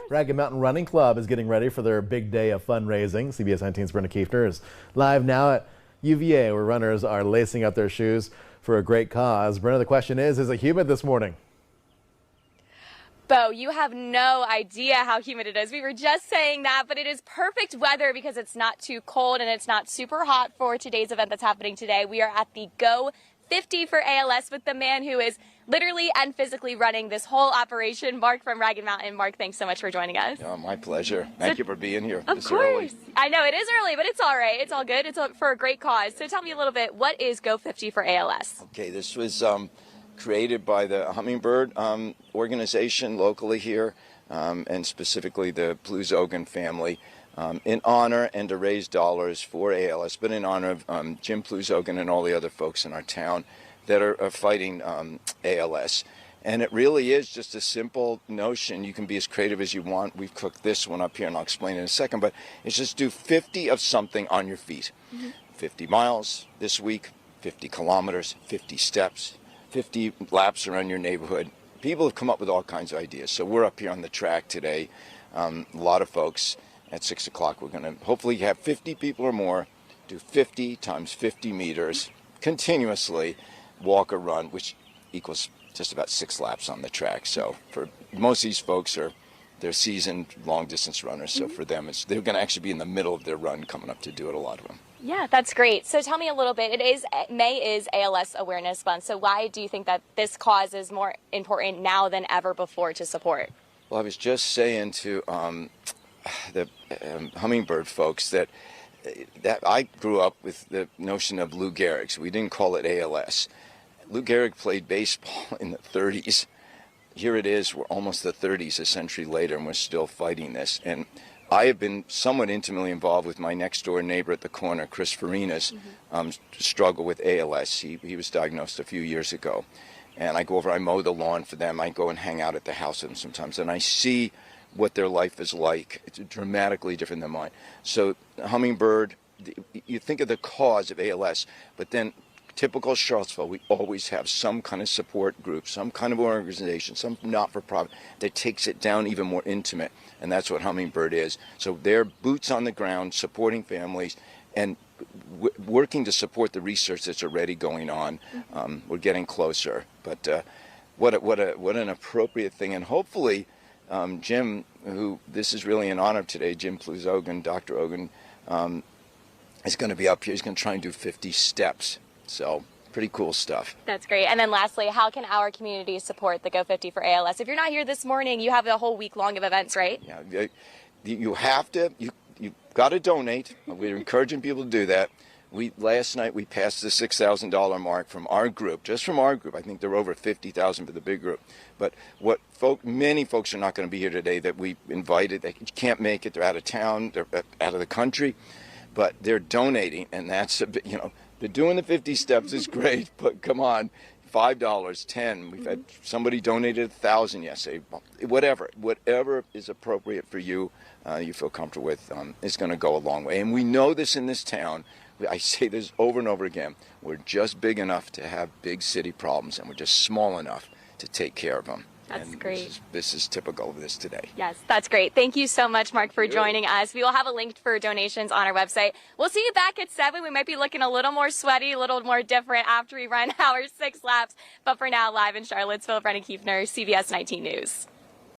Ragged Mountain Running Club is getting ready for their big day of fundraising. CBS 19's Brenda Kiefner is live now at UVA, where runners are lacing up their shoes for a great cause. Brenda, the question is it humid this morning? Bo, you have no idea how humid it is. We were just saying that, but it is perfect weather because it's not too cold and it's not super hot for today's event that's happening today. We are at the Go 50 for ALS with the man who is literally and physically running this whole operation, Mark from Ragged Mountain. Mark, thanks so much for joining us. Oh, my pleasure. Thank you for being here. Of course. Early. I know it is early, but it's all right. It's all good. It's for a great cause. So tell me a little bit, what is Go 50 for ALS? Okay, this was created by the Hummingbird organization locally here, and specifically the Pluzogan family, in honor and to raise dollars for ALS, but in honor of Jim Pluzogan and all the other folks in our town that are fighting ALS. And it really is just a simple notion. You can be as creative as you want. We've cooked this one up here, and I'll explain in a second, but it's just do 50 of something on your feet. 50 miles this week, 50 kilometers, 50 steps, 50 laps around your neighborhood. People have come up with all kinds of ideas. So we're up here on the track today. A lot of folks. At 6 o'clock, we're going to hopefully have 50 people or more do 50 times 50 meters continuously, walk or run, which equals just about 6 laps on the track. So for most of these folks they're seasoned long distance runners. So for them, they're going to actually be in the middle of their run coming up to do it, a lot of them. Yeah, that's great. So tell me a little bit. May is ALS Awareness Month. So why do you think that this cause is more important now than ever before to support? Well, I was just saying to the Hummingbird folks that I grew up with the notion of Lou Gehrig's. We didn't call it ALS. Lou Gehrig played baseball in the 30s. Here it is, we're almost the 30s, a century later, and we're still fighting this. And I have been somewhat intimately involved with my next door neighbor at the corner, Chris Farina's struggle with ALS. He was diagnosed a few years ago. And I go over, I mow the lawn for them. I go and hang out at the house with them sometimes, and I see what their life is like. It's dramatically different than mine. So Hummingbird, you think of the cause of ALS, but then typical Charlottesville, we always have some kind of support group, some kind of organization, some not-for-profit that takes it down even more intimate, and that's what Hummingbird is. So they're boots on the ground, supporting families, and working to support the research that's already going on. We're getting closer, but what an appropriate thing, and hopefully Jim, who this is really an honor today, Jim Pluzogan, Dr. Ogan, is going to be up here. He's going to try and do 50 steps. So pretty cool stuff. That's great. And then lastly, how can our community support the Go 50 for ALS? If you're not here this morning, you have a whole week long of events, right? Yeah, you have to. You've got to donate. We're encouraging people to do that. Last night we passed the $6,000 mark from our group, just from our group. I think there were over 50,000 for the big group. But many folks are not going to be here today that we invited. They can't make it. They're out of town. They're out of the country. But they're donating, and that's a bit, they're doing the 50 steps is great, but come on, $5, $10. We've had somebody donated $1,000 yesterday. Whatever is appropriate for you, you feel comfortable with, is going to go a long way. And we know this in this town. I say this over and over again. We're just big enough to have big city problems, and we're just small enough to take care of them. That's great. This is typical of this today. Yes, that's great. Thank you so much, Mark, for joining us. We will have a link for donations on our website. We'll see you back at 7. We might be looking a little more sweaty, a little more different after we run our 6 laps. But for now, live in Charlottesville, Brenda Kiefner, CBS 19 News.